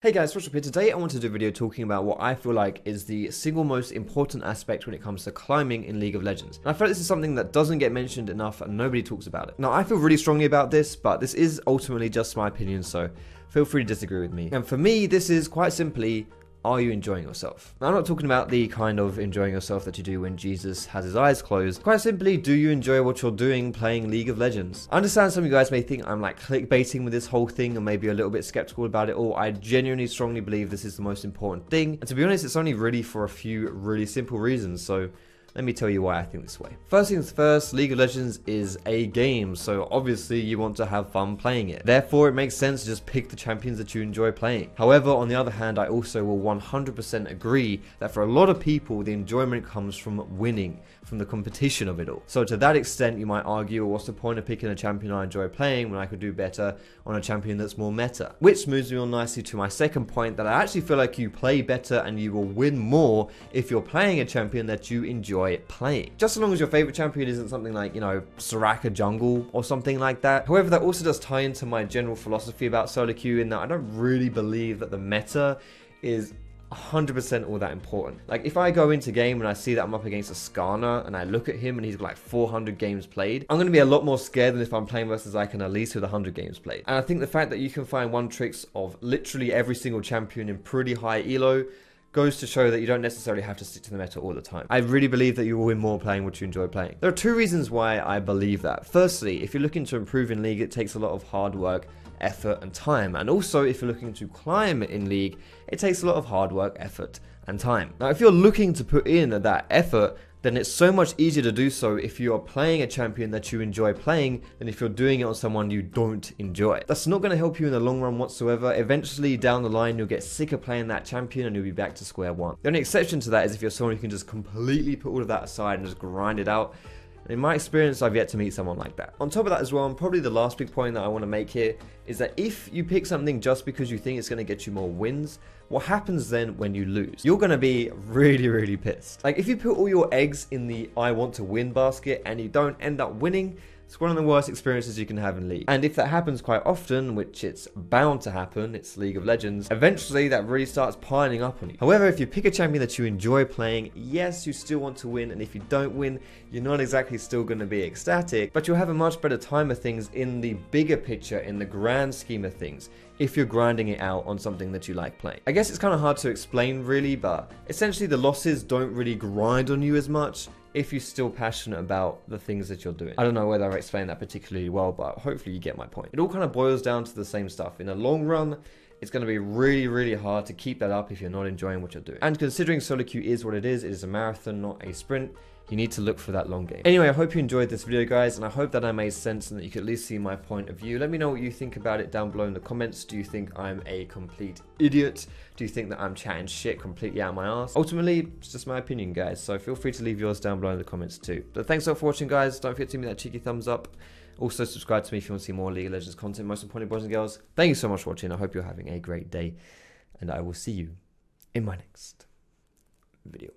Hey guys, Foxdrop here. Today I wanted to do a video talking about what I feel like is the single most important aspect when it comes to climbing in League of Legends. And I feel like this is something that doesn't get mentioned enough and nobody talks about it. Now I feel really strongly about this, but this is ultimately just my opinion, so feel free to disagree with me. And for me, this is quite simply, are you enjoying yourself? Now, I'm not talking about the kind of enjoying yourself that you do when Jesus has his eyes closed. Quite simply, do you enjoy what you're doing playing League of Legends? I understand some of you guys may think I'm like clickbaiting with this whole thing and maybe a little bit skeptical about it all. I genuinely strongly believe this is the most important thing. And to be honest, it's only really for a few really simple reasons. So let me tell you why I think this way. First things first, League of Legends is a game, so obviously you want to have fun playing it. Therefore, it makes sense to just pick the champions that you enjoy playing. However, on the other hand, I also will 100% agree that for a lot of people, the enjoyment comes from winning, from the competition of it all. So to that extent, you might argue, well, what's the point of picking a champion I enjoy playing when I could do better on a champion that's more meta? Which moves me on nicely to my second point, that I actually feel like you play better and you will win more if you're playing a champion that you enjoy playing. Just as long as your favorite champion isn't something like, you know, Soraka jungle or something like that. However, that also does tie into my general philosophy about solo queue in that I don't really believe that the meta is 100% all that important. Like if I go into game and I see that I'm up against a Skarner and I look at him and he's got like 400 games played, I'm going to be a lot more scared than if I'm playing versus like an Elise with 100 games played. And I think the fact that you can find one tricks of literally every single champion in pretty high elo goes to show that you don't necessarily have to stick to the meta all the time. I really believe that you will win more playing what you enjoy playing. There are two reasons why I believe that. Firstly, if you're looking to improve in League, it takes a lot of hard work, effort and time. And also if you're looking to climb in League, it takes a lot of hard work, effort and time. Now if you're looking to put in that effort, then it's so much easier to do so if you are playing a champion that you enjoy playing than if you're doing it on someone you don't enjoy. That's not going to help you in the long run whatsoever. Eventually down the line you'll get sick of playing that champion and you'll be back to square one. The only exception to that is if you're someone who can just completely put all of that aside and just grind it out. And in my experience, I've yet to meet someone like that. On top of that as well, and probably the last big point that I want to make here, is that if you pick something just because you think it's going to get you more wins, what happens then when you lose? You're going to be really, really pissed. Like if you put all your eggs in the I want to win basket and you don't end up winning, it's one of the worst experiences you can have in League. And if that happens quite often, which it's bound to happen, it's League of Legends, eventually that really starts piling up on you. However, if you pick a champion that you enjoy playing, yes, you still want to win, and if you don't win, you're not exactly still going to be ecstatic, but you'll have a much better time of things in the bigger picture, in the grand scheme of things, if you're grinding it out on something that you like playing. I guess it's kind of hard to explain really, but essentially the losses don't really grind on you as much if you're still passionate about the things that you're doing. I don't know whether I explained that particularly well, but hopefully you get my point. It all kind of boils down to the same stuff. In the long run, it's going to be really, really hard to keep that up if you're not enjoying what you're doing. And considering solo queue is what it is a marathon, not a sprint, you need to look for that long game. Anyway, I hope you enjoyed this video, guys, and I hope that I made sense and that you could at least see my point of view. Let me know what you think about it down below in the comments. Do you think I'm a complete idiot? Do you think that I'm chatting shit completely out of my ass? Ultimately, it's just my opinion, guys, so feel free to leave yours down below in the comments too. But thanks a lot for watching, guys. Don't forget to give me that cheeky thumbs up. Also, subscribe to me if you want to see more League of Legends content. Most importantly, boys and girls, thank you so much for watching. I hope you're having a great day, and I will see you in my next video.